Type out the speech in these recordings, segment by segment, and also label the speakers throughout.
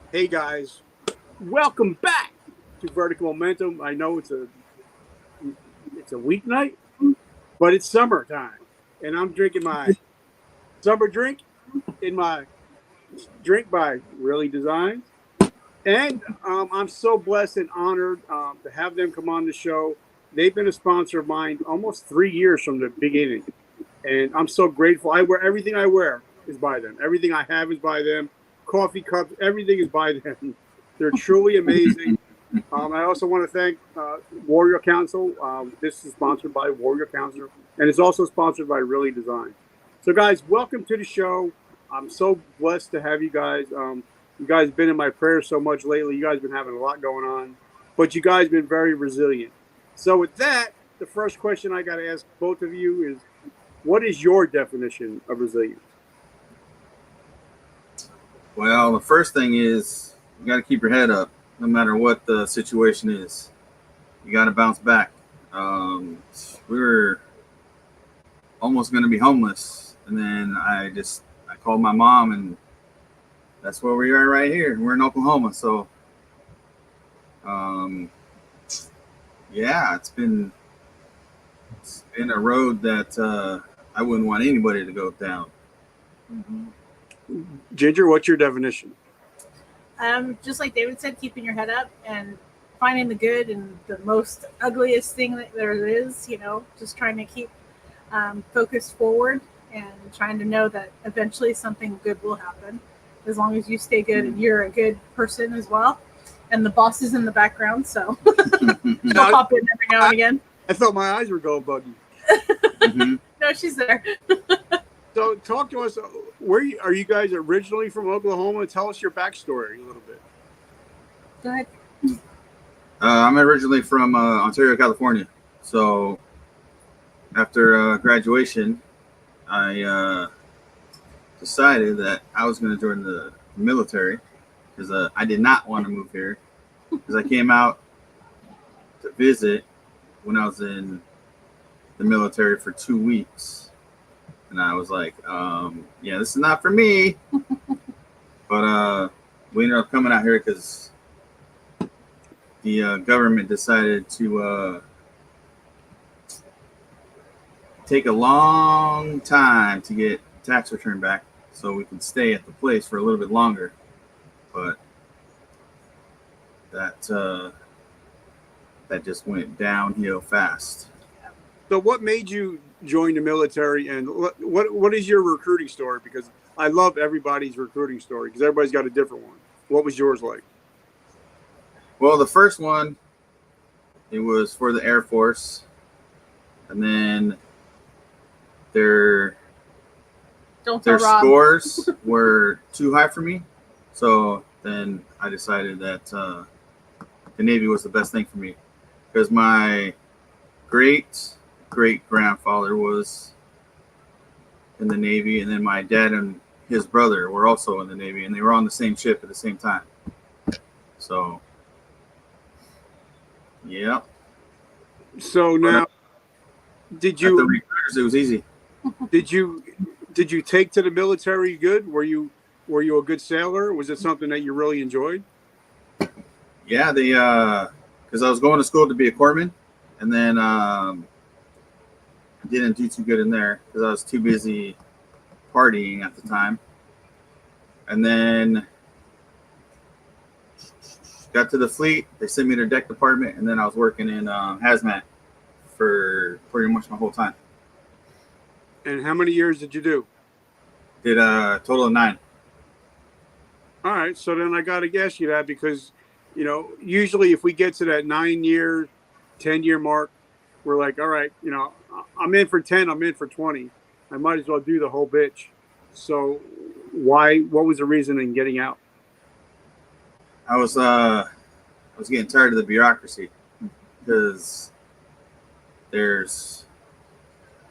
Speaker 1: Hey guys, welcome back to Vertical Momentum. I know it's a weeknight, but it's summertime, and I'm drinking my summer drink in my drink by Really Designs, and I'm so blessed and honored to have them come on the show. They've been a sponsor of mine almost 3 years from the beginning, and I'm so grateful. I wear everything I wear is by them. Everything I have is by them. Coffee cups, everything is by them. They're truly amazing. I also want to thank Warrior Council. This is sponsored by Warrior Council, and it's also sponsored by Really Design. So, guys, welcome to the show. I'm so blessed to have you guys. You guys have been in my prayers so much lately. You guys have been having a lot going on, but you guys have been very resilient. So, with that, the first question I got to ask both of you is, what is your definition of resilience?
Speaker 2: Well, the first thing is you got to keep your head up no matter what the situation is. You got to bounce back. We were almost going to be homeless, and then I called my mom, and that's where we are right here. We're in Oklahoma, so um, yeah, it's been a road that I wouldn't want anybody to go down.
Speaker 1: Ginger, what's your definition?
Speaker 3: Just like David said, keeping your head up and finding the good and the most ugliest thing that there is, just trying to keep focused forward and trying to know that eventually something good will happen as long as you stay good and you're a good person as well. And the boss is in the background, so she'll pop in every now and again.
Speaker 1: I thought my eyes were going buggy.
Speaker 2: Mm-hmm.
Speaker 3: No, she's there.
Speaker 1: So, talk to us. Are you guys originally from Oklahoma? Tell us your backstory a little bit.
Speaker 3: Go ahead.
Speaker 2: I'm originally from Ontario, California. So after graduation, I decided that I was going to join the military because I did not want to move here because I came out to visit when I was in the military for 2 weeks. And I was like, yeah, this is not for me. But we ended up coming out here because the government decided to take a long time to get tax return back so we could stay at the place for a little bit longer. But that just went downhill fast.
Speaker 1: So, what made you join the military, and what is your recruiting story? Because I love everybody's recruiting story because everybody's got a different one. What was yours like?
Speaker 2: Well, the first one, it was for the Air Force, and then their
Speaker 3: Don't tell
Speaker 2: their
Speaker 3: Rob.
Speaker 2: scores were too high for me. So then I decided that the Navy was the best thing for me because my great grandfather was in the Navy, and then my dad and his brother were also in the Navy, and they were on the same ship at the same time. So, yeah.
Speaker 1: So now, did
Speaker 2: At the
Speaker 1: you
Speaker 2: recruiters, it was easy.
Speaker 1: did you did you take to the military good? Were you a good sailor? Was it something that you really enjoyed?
Speaker 2: Yeah, they because I was going to school to be a corpsman, and then didn't do too good in there because I was too busy partying at the time. And then got to the fleet. They sent me to deck department, and then I was working in hazmat for pretty much my whole time.
Speaker 1: And how many years did you do?
Speaker 2: Did a total of 9.
Speaker 1: All right, so then I got to ask you that because, usually if we get to that 9 year, 10 year mark, we're like, all right, I'm in for 10, I'm in for 20. I might as well do the whole bitch. So what was the reason in getting out?
Speaker 2: I was getting tired of the bureaucracy because there's,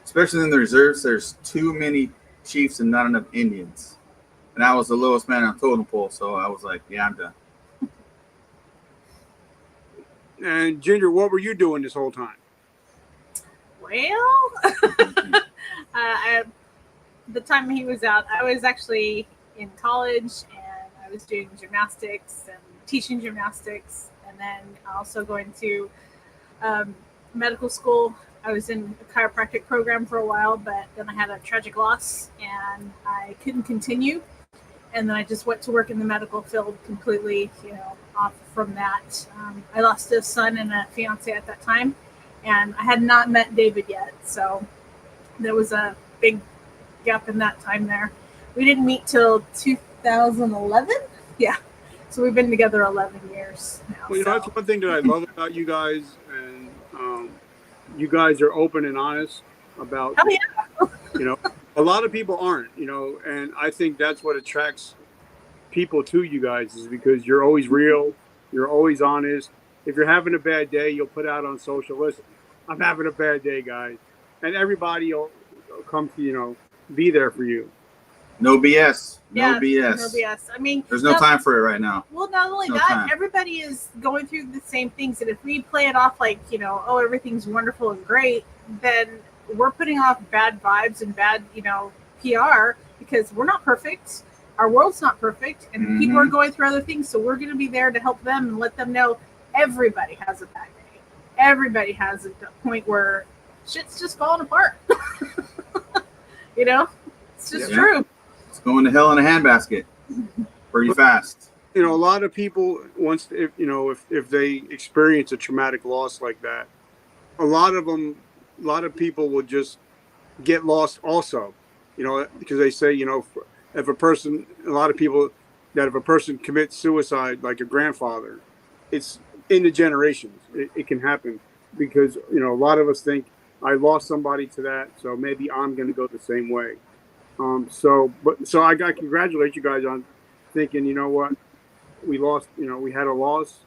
Speaker 2: especially in the reserves, there's too many chiefs and not enough Indians. And I was the lowest man on totem pole, so I was like, yeah, I'm done.
Speaker 1: And Ginger, what were you doing this whole time?
Speaker 3: Well, the time he was out, I was actually in college and I was doing gymnastics and teaching gymnastics, and then also going to medical school. I was in a chiropractic program for a while, but then I had a tragic loss and I couldn't continue. And then I just went to work in the medical field completely, off from that. I lost a son and a fiance at that time, and I had not met David yet. So there was a big gap in that time there. We didn't meet till 2011. Yeah. So we've been together 11 years now.
Speaker 1: Well, that's one thing that I love about you guys, and you guys are open and honest about.
Speaker 3: Oh, yeah.
Speaker 1: A lot of people aren't, and I think that's what attracts people to you guys, is because you're always real, you're always honest. If you're having a bad day, you'll put out on social, listen, I'm having a bad day, guys, and everybody will come to be there for you.
Speaker 2: No BS.
Speaker 3: Yeah,
Speaker 2: no BS.
Speaker 3: No BS. I mean,
Speaker 2: there's no time for it right now.
Speaker 3: Well, not only that, everybody is going through the same things, and if we play it off like oh, everything's wonderful and great, then we're putting off bad vibes and bad PR, because we're not perfect. Our world's not perfect, and people are going through other things, so we're going to be there to help them and let them know everybody has a bad day. Everybody has a point where shit's just falling apart. It's just true.
Speaker 2: It's going to hell in a handbasket pretty fast.
Speaker 1: A lot of people, if they experience a traumatic loss like that, a lot of people will just get lost also, because they say, if a person commits suicide, like a grandfather, it's in the generations. It can happen because, a lot of us think, I lost somebody to that, so maybe I'm going to go the same way. So I got to congratulate you guys on thinking, what, we lost, we had a loss,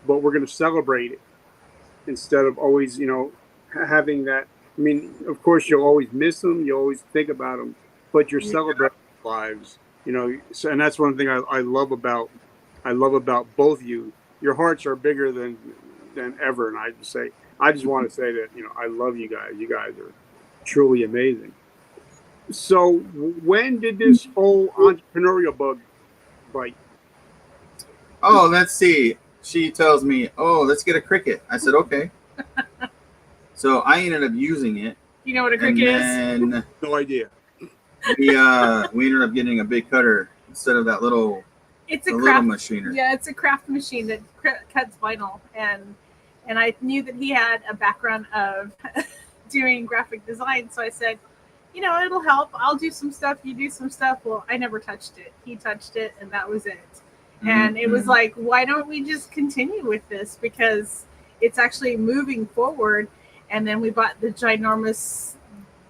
Speaker 1: but we're going to celebrate it instead of always, having that. I mean, of course, you'll always miss them, you always think about them, but you're celebrating lives, So, and that's one thing I love about both of you. Your hearts are bigger than ever, and I just want to say that I love you guys. You guys are truly amazing. So, when did this whole entrepreneurial bug bite?
Speaker 2: Oh, let's see. She tells me, "Oh, let's get a Cricut." I said, "Okay." So I ended up using it.
Speaker 3: You know what a Cricut is?
Speaker 1: No idea.
Speaker 2: We ended up getting a big cutter instead of that little.
Speaker 3: It's a
Speaker 2: little machiner.
Speaker 3: Yeah, it's a craft machine that cuts vinyl, and I knew that he had a background of doing graphic design, so I said, it'll help. I'll do some stuff, you do some stuff. Well, I never touched it. He touched it, and that was it. And it was like, why don't we just continue with this? Because it's actually moving forward. And then we bought the ginormous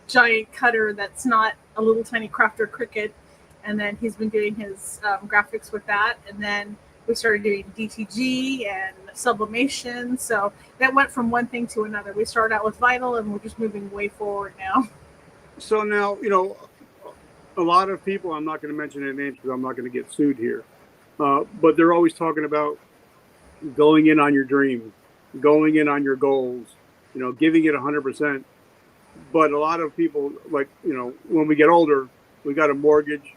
Speaker 3: giant cutter that's not a little tiny crafter Cricut. And then he's been doing his graphics with that. And then we started doing DTG and sublimation. So that went from one thing to another. We started out with vinyl, and we're just moving way forward now.
Speaker 1: So now, a lot of people, I'm not going to mention their names because I'm not going to get sued here, but they're always talking about going in on your dreams, going in on your goals, giving it 100%. But a lot of people, like, when we get older, we got a mortgage,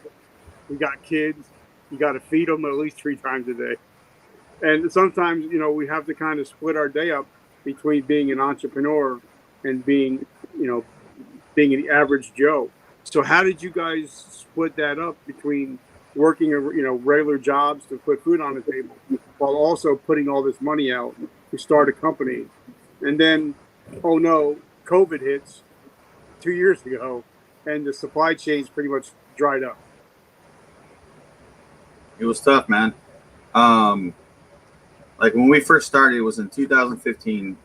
Speaker 1: we got kids, you got to feed them at least 3 times a day. And sometimes, we have to kind of split our day up between being an entrepreneur and being an average Joe. So how did you guys split that up between working, regular jobs to put food on the table while also putting all this money out to start a company? And then, oh no, COVID hits 2 years ago, and the supply chain's pretty much dried up.
Speaker 2: It was tough, man. Like when we first started, it was in 2015,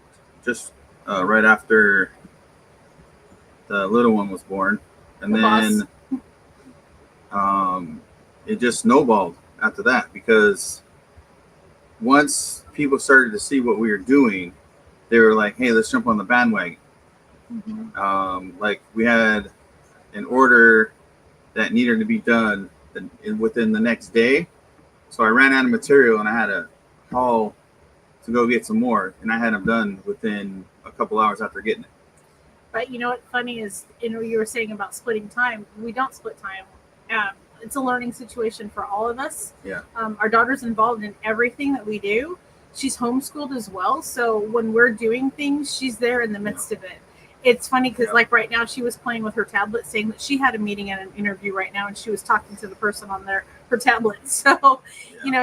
Speaker 2: just right after the little one was born, and then it just snowballed after that, because once people started to see what we were doing, they were like, "Hey, let's jump on the bandwagon." Like we had an order that needed to be done within the next day, so I ran out of material and I had to haul to go get some more, and I had them done within a couple hours after getting it. But
Speaker 3: what's funny is, you were saying about splitting time. We don't split time. it's a learning situation for all of us.
Speaker 2: Yeah.
Speaker 3: Our daughter's involved in everything that we do. She's homeschooled as well, so when we're doing things, she's there in the midst of it. It's funny because, like right now, she was playing with her tablet, saying that she had a meeting and an interview right now, and she was talking to the person on her tablet. So,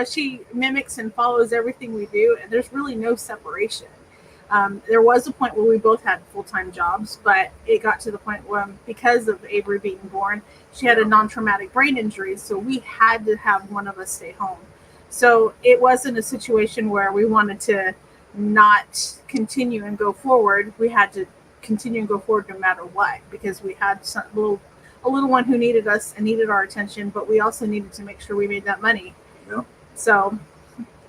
Speaker 3: she mimics and follows everything we do, and there's really no separation. There was a point where we both had full-time jobs, but it got to the point where, because of Avery being born, she had a non-traumatic brain injury, so we had to have one of us stay home. So it wasn't a situation where we wanted to not continue and go forward. We had to continue and go forward no matter what, because we had a little one who needed us and needed our attention, but we also needed to make sure we made that money.
Speaker 2: Yeah.
Speaker 3: So,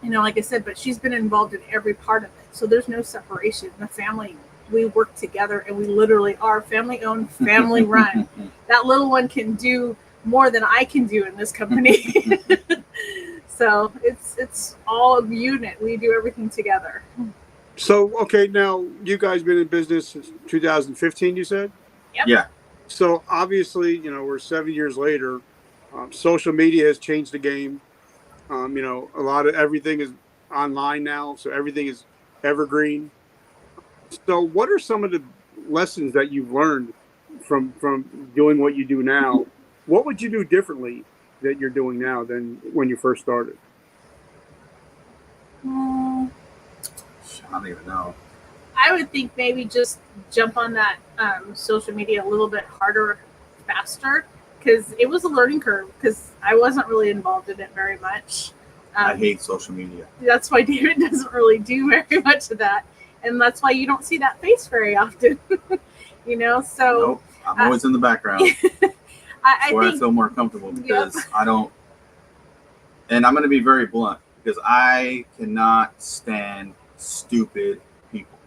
Speaker 3: like I said, but she's been involved in every part of it. So there's no separation. The family, we work together, and we literally are family owned, family run. That little one can do more than I can do in this company. So it's all a unit. We do everything together.
Speaker 1: So, okay, now you guys been in business since 2015, you said?
Speaker 3: Yep.
Speaker 2: Yeah.
Speaker 1: So obviously, we're 7 years later. Social media has changed the game. A lot of everything is online now, so everything is evergreen. So what are some of the lessons that you've learned from doing what you do now? What would you do differently that you're doing now than when you first started?
Speaker 2: I don't even know.
Speaker 3: I would think maybe just jump on that social media a little bit harder, faster, because it was a learning curve, because I wasn't really involved in it very much.
Speaker 2: I hate social media.
Speaker 3: That's why David doesn't really do very much of that. And that's why you don't see that face very often. So
Speaker 2: nope. I'm always in the background.
Speaker 3: I
Speaker 2: where
Speaker 3: think,
Speaker 2: I feel more comfortable, because I don't, and I'm going to be very blunt, because I cannot stand stupid people.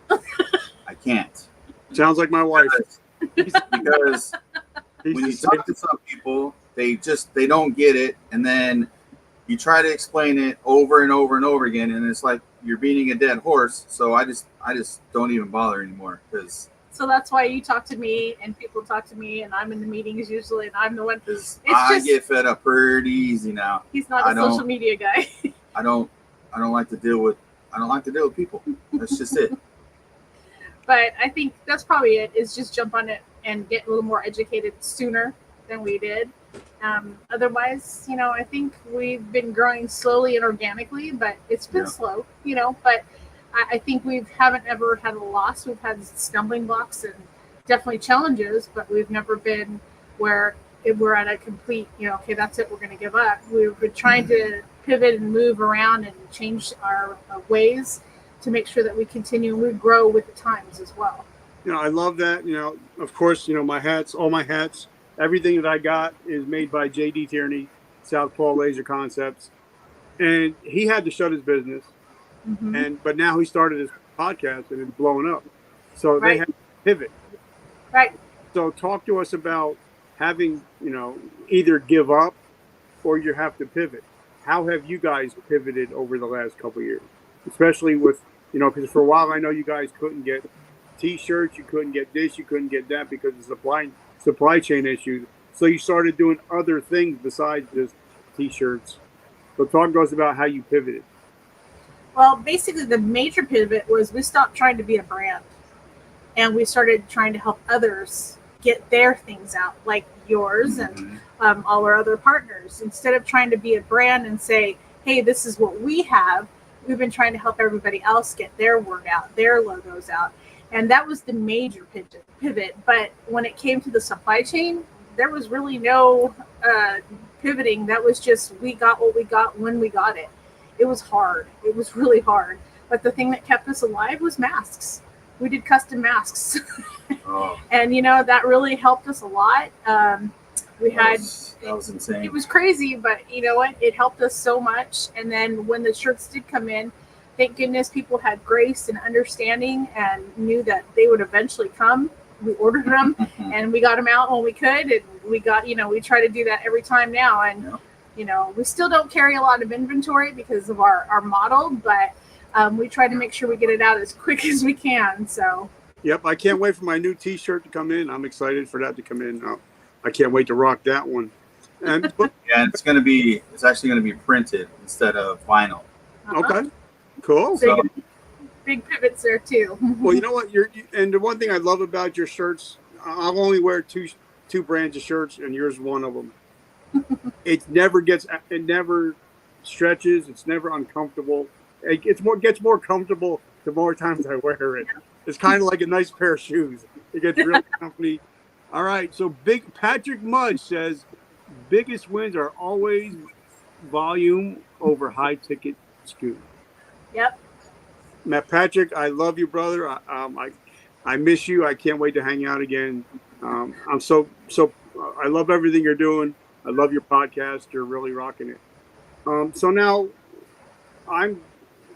Speaker 2: I can't.
Speaker 1: Sounds like my wife.
Speaker 2: Because when you talk to some people, they don't get it, and then you try to explain it over and over and over again, and it's like you're beating a dead horse. So I just don't even bother anymore, because.
Speaker 3: So that's why you talk to me, and people talk to me, and I'm in the meetings usually, and I'm the one.
Speaker 2: I get fed up pretty easy now.
Speaker 3: He's not a social media guy.
Speaker 2: I don't like to deal with people. That's just it.
Speaker 3: But I think that's probably it, is just jump on it and get a little more educated sooner than we did. Otherwise, I think we've been growing slowly and organically, but it's been slow, but I think we haven't ever had a loss. We've had stumbling blocks and definitely challenges, but we've never been where we're at a complete, okay, that's it, we're going to give up. We've been trying to pivot and move around and change our ways to make sure that we continue and we grow with the times as well.
Speaker 1: I love that. Of course, all my hats, everything that I got is made by J.D. Tierney, Southpaw Laser Concepts. And he had to shut his business.
Speaker 3: Mm-hmm.
Speaker 1: But now he started his podcast and it's blowing up. So they have to pivot.
Speaker 3: Right.
Speaker 1: So talk to us about having, either give up or you have to pivot. How have you guys pivoted over the last couple of years? Especially with, because for a while I know you guys couldn't get T-shirts, you couldn't get this, you couldn't get that because of supply chain issues. So you started doing other things besides just T-shirts. So talk to us about how you pivoted.
Speaker 3: Well, basically the major pivot was we stopped trying to be a brand, and we started trying to help others get their things out, like yours and all our other partners. Instead of trying to be a brand and say, hey, this is what we have, we've been trying to help everybody else get their word out, their logos out. And that was the major pivot. But when it came to the supply chain, there was really no pivoting. That was just, we got what we got when we got it. It was hard. It was really hard. But the thing that kept us alive was masks. We did custom masks.
Speaker 2: Oh.
Speaker 3: And, that really helped us a lot. That
Speaker 2: was insane.
Speaker 3: It was crazy, but you know what? It helped us so much. And then when the shirts did come in, thank goodness people had grace and understanding and knew that they would eventually come. We ordered them and we got them out when we could. And we got, we try to do that every time now. And, we still don't carry a lot of inventory because of our model, but we try to make sure we get it out as quick as we can. So.
Speaker 1: Yep. I can't wait for my new T-shirt to come in. I'm excited for that to come in. I can't wait to rock that one. And
Speaker 2: Yeah, it's actually gonna be printed instead of vinyl.
Speaker 1: okay, cool.
Speaker 3: So you
Speaker 2: So
Speaker 3: got big pivots there too.
Speaker 1: Well, you know what? And the one thing I love about your shirts, I'll only wear two brands of shirts, and yours is one of them. It never stretches. It's never uncomfortable. Gets more comfortable the more times I wear it. It's kind of like a nice pair of shoes. It gets really comfy. All right. So Big Patrick Mudge says biggest wins are always volume over high ticket SKU.
Speaker 3: Yep.
Speaker 1: Matt Patrick, I love you, brother. I miss you. I can't wait to hang out again. I'm so. I love everything you're doing. I love your podcast. You're really rocking it. So now I'm.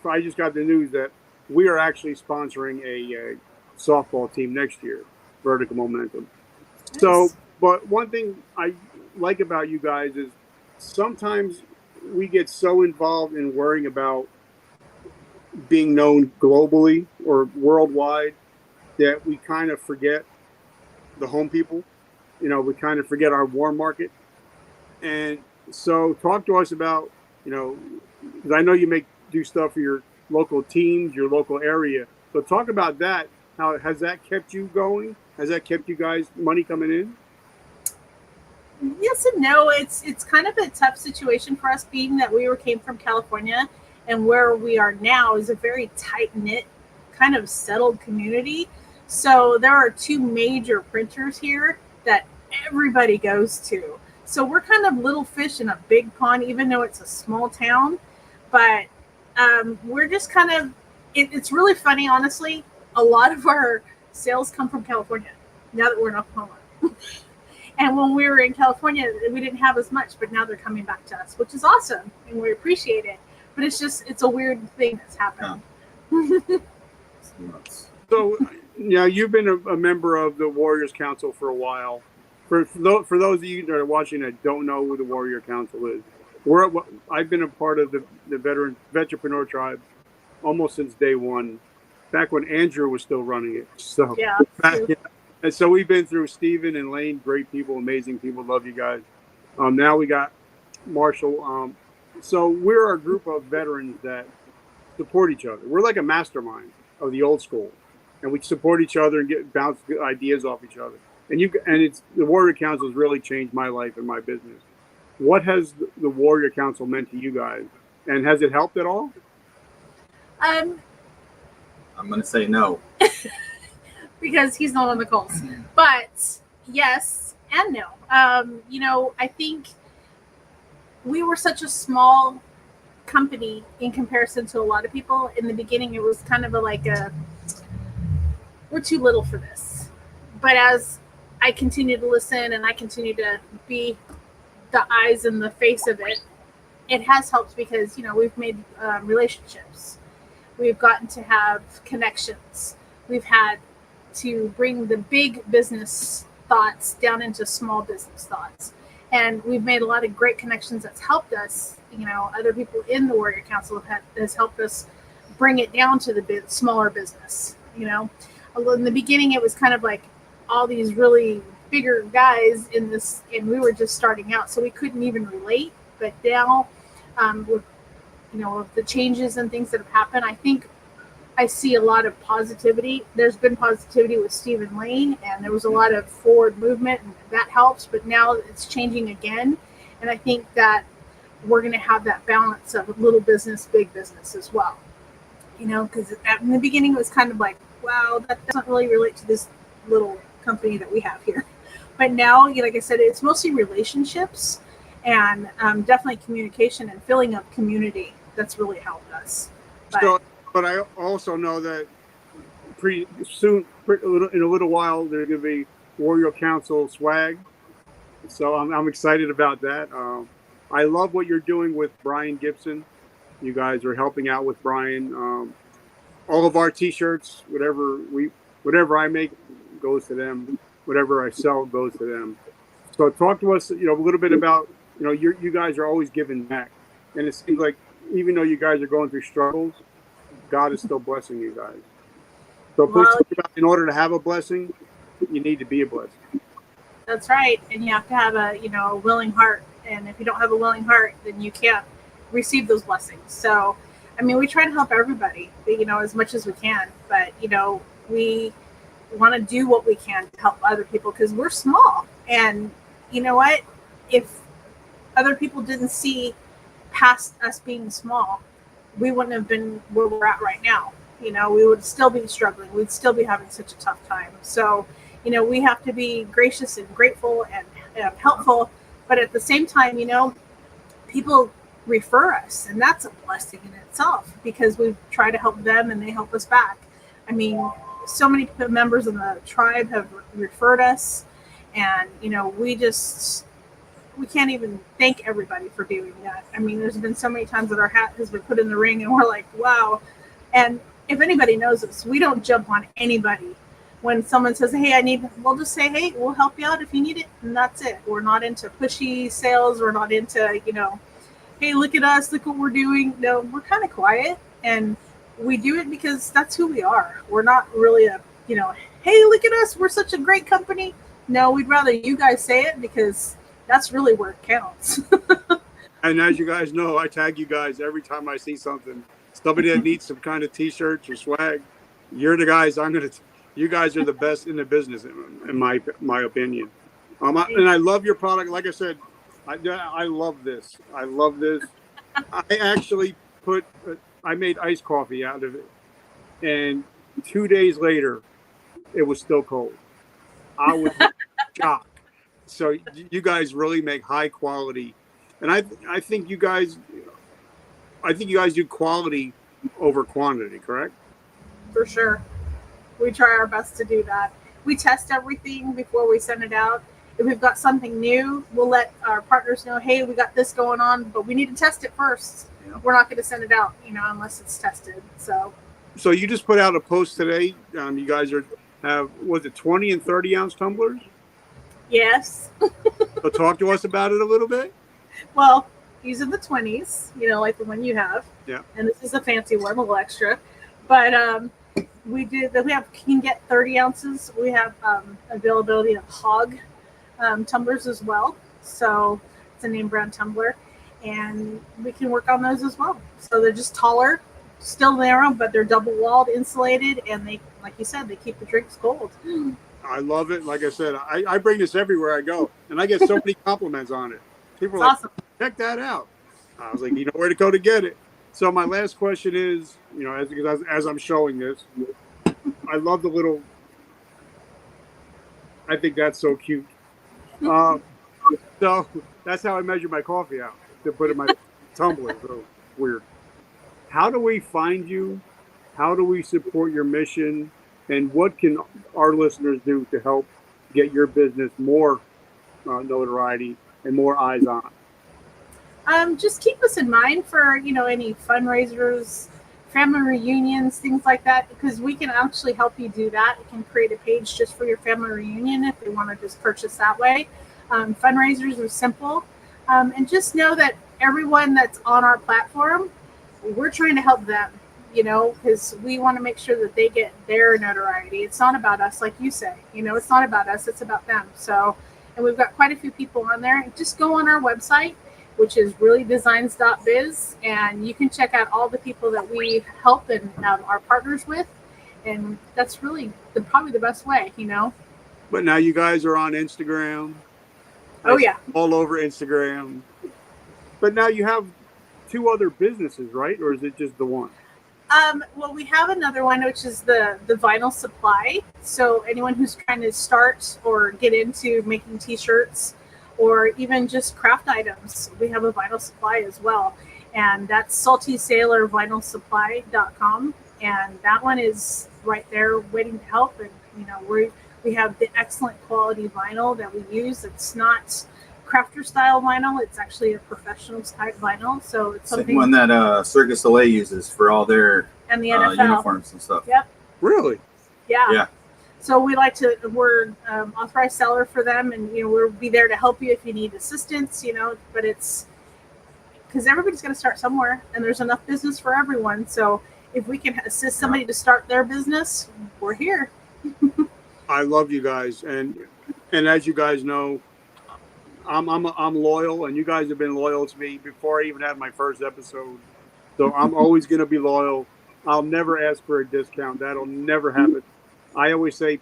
Speaker 1: I just got the news that we are actually sponsoring a softball team next year, Vertical Momentum. So,
Speaker 3: Nice.
Speaker 1: but one thing I like about you guys is sometimes we get so involved in worrying about being known globally or worldwide that we kind of forget the home people. We kind of forget our warm market. And so, talk to us about, because I know you do stuff for your local teams, your local area. So, talk about that. How has that kept you going? Has that kept you guys money coming in?
Speaker 3: Yes and no. It's kind of a tough situation for us, being that we came from California, and where we are now is a very tight knit, kind of settled community. So there are two major printers here that everybody goes to. So we're kind of little fish in a big pond, even though it's a small town. But we're just kind of. It's really funny, honestly. A lot of our sales come from California. Now that we're in Oklahoma. And when we were in California, we didn't have as much, but now they're coming back to us, which is awesome, and we appreciate it. But it's a weird thing that's happened.
Speaker 1: So, you've been a member of the Warriors Council for a while. For those of you that are watching that don't know who the Warrior Council is, I've been a part of the Veteranpreneur Tribe almost since day one, back when Andrew was still running it. So
Speaker 3: Yeah.
Speaker 1: And so we've been through Steven and Lane, great people, amazing people, love you guys. Now we got Marshall. So we're a group of veterans that support each other. We're like a mastermind of the old school, and we support each other and bounce good ideas off each other. And it's the Warrior Council has really changed my life and my business. What has the Warrior Council meant to you guys, and has it helped at all?
Speaker 3: Um,
Speaker 2: I'm gonna say no.
Speaker 3: because he's not on the calls. But yes and no. I think we were such a small company in comparison to a lot of people. In the beginning, it was kind of we're too little for this. But as I continue to listen and I continue to be the eyes and the face of it, it has helped because, we've made relationships. We've gotten to have connections. We've had to bring the big business thoughts down into small business thoughts. And we've made a lot of great connections that's helped us. Other people in the Warrior Council has helped us bring it down to the smaller business. In the beginning, it was kind of like all these really bigger guys in this, and we were just starting out, so we couldn't even relate. But now, with the changes and things that have happened, I think I see a lot of positivity. There's been positivity with Stephen Lane, and there was a lot of forward movement, and that helps. But now it's changing again, and I think that we're going to have that balance of little business, big business as well. Because in the beginning it was kind of like, wow, that doesn't really relate to this little company that we have here. But now, like I said, it's mostly relationships and definitely communication and filling up community that's really helped us.
Speaker 1: But I also know that pretty soon, in a little while, there's going to be Warrior Council swag. So I'm excited about that. I love what you're doing with Brian Gibson. You guys are helping out with Brian. All of our T-shirts, whatever I make, goes to them. Whatever I sell goes to them. So talk to us, a little bit about, you guys are always giving back, and it seems like even though you guys are going through struggles, God is still blessing you guys. So please talk about, in order to have a blessing, you need to be a blessing.
Speaker 3: That's right, and you have to have a willing heart And if you don't have a willing heart, then you can't receive those blessings. So, I mean, we try to help everybody, as much as we can. But, we want to do what we can to help other people because we're small. And you know what? If other people didn't see past us being small, we wouldn't have been where we're at right now. We would still be struggling. We'd still be having such a tough time. So, we have to be gracious and grateful and helpful. But at the same time, people refer us, and that's a blessing in itself because we try to help them and they help us back. I mean, so many members of the tribe have referred us, and we can't even thank everybody for doing that. I mean, there's been so many times that our hat has been put in the ring and we're like, wow. And if anybody knows us, we don't jump on anybody. When someone says, hey, we'll just say, hey, we'll help you out if you need it. And that's it. We're not into pushy sales. We're not into, hey, look at us, look what we're doing. No, we're kind of quiet, and we do it because that's who we are. We're not really hey, look at us, we're such a great company. No, we'd rather you guys say it because that's really where it counts.
Speaker 1: And as you guys know, I tag you guys every time I see something. Somebody that needs some kind of T-shirts or swag, you're the guys. You guys are the best in the business, in my opinion. And I love your product. Like I said, I love this. I love this. I actually I made iced coffee out of it, and 2 days later, it was still cold. I was shocked. So you guys really make high quality, and I think you guys do quality over quantity, correct?
Speaker 3: For sure. We try our best to do that. We test everything before we send it out. If we've got something new, we'll let our partners know, hey, we got this going on, but we need to test it first. Yeah. We're not going to send it out, unless it's tested. So
Speaker 1: you just put out a post today. You guys was it 20 and 30 ounce tumblers?
Speaker 3: Yes.
Speaker 1: So talk to us about it a little bit.
Speaker 3: Well, these are the 20s, like the one you have.
Speaker 1: Yeah.
Speaker 3: And this is a fancy one, a little extra. But we can get 30 ounces. We have availability of hog tumblers as well. So it's a name brand tumbler. And we can work on those as well. So they're just taller, still narrow, but they're double walled, insulated, and they, like you said, they keep the drinks cold.
Speaker 1: I love it. Like I said, I bring this everywhere I go, and I get so many compliments on it. People are
Speaker 3: awesome.
Speaker 1: Like, check that out. I was like, you know where to go to get it. So my last question is, as I'm showing this, I love the little. I think that's so cute. So that's how I measure my coffee out to put in my tumbler. So weird. How do we find you? How do we support your mission? And what can our listeners do to help get your business more notoriety and more eyes on?
Speaker 3: Just keep us in mind for, any fundraisers, family reunions, things like that, because we can actually help you do that. You can create a page just for your family reunion if they want to just purchase that way. Fundraisers are simple. And just know that everyone that's on our platform, we're trying to help them, because we want to make sure that they get their notoriety. It's not about us, like you say, it's not about us, it's about them. So, and we've got quite a few people on there. Just go on our website, which is reallydesigns.biz, and you can check out all the people that we help and are partners with. And that's really probably the best way,
Speaker 1: But now you guys are on Instagram.
Speaker 3: Oh, yeah.
Speaker 1: All over Instagram. But now you have 2 other businesses, right? Or is it just the one?
Speaker 3: Well, we have another one, which is the vinyl supply. So anyone who's trying to start or get into making T-shirts or even just craft items, we have a vinyl supply as well. And that's saltysailorvinylsupply.com. And that one is right there waiting to help. And, we have the excellent quality vinyl that we use. It's not crafter style vinyl. It's actually a professional type vinyl. So it's something
Speaker 2: one that Cirque du Soleil uses for all their
Speaker 3: and the NFL
Speaker 2: uniforms and stuff.
Speaker 3: Yep.
Speaker 1: Really?
Speaker 3: Yeah. So we're authorized seller for them, and we'll be there to help you if you need assistance. But it's because everybody's going to start somewhere, and there's enough business for everyone. So if we can assist somebody to start their business, we're here.
Speaker 1: I love you guys, and as you guys know, I'm loyal, and you guys have been loyal to me before I even had my first episode. So I'm always going to be loyal. I'll never ask for a discount. That'll never happen. I always say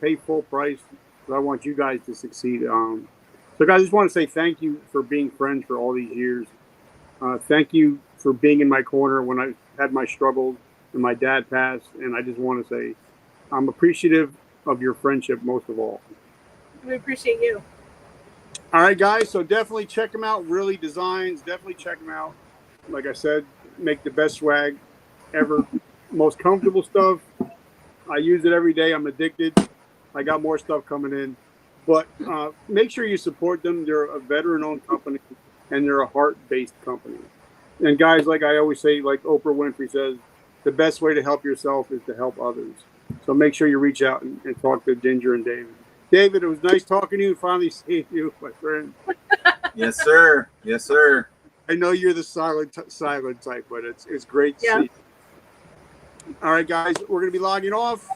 Speaker 1: pay full price. So I want you guys to succeed. So guys, I just want to say thank you for being friends for all these years. Thank you for being in my corner when I had my struggles and my dad passed. And I just want to say I'm appreciative of your friendship most of all.
Speaker 3: We appreciate you.
Speaker 1: All right, guys. So definitely check them out. Really Designs. Definitely check them out. Like I said, make the best swag ever. Most comfortable stuff. I use it every day. I'm addicted. I got more stuff coming in. But make sure you support them. They're a veteran-owned company, and they're a heart-based company. And guys, like I always say, like Oprah Winfrey says, the best way to help yourself is to help others. So make sure you reach out and talk to Ginger and David. David, it was nice talking to you. Finally seeing you, my friend.
Speaker 2: Yes, sir. Yes, sir.
Speaker 1: I know you're the silent type, but it's great to see you. All right, guys, we're going to be logging off.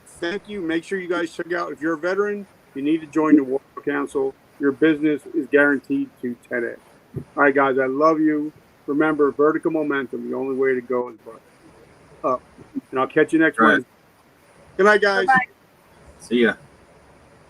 Speaker 1: Thank you. Make sure you guys check out. If you're a veteran, you need to join the War Council. Your business is guaranteed to 10x. All right, guys, I love you. Remember, vertical momentum. The only way to go is up. And I'll catch you next Wednesday. Good night, guys.
Speaker 3: Bye-bye.
Speaker 2: See ya.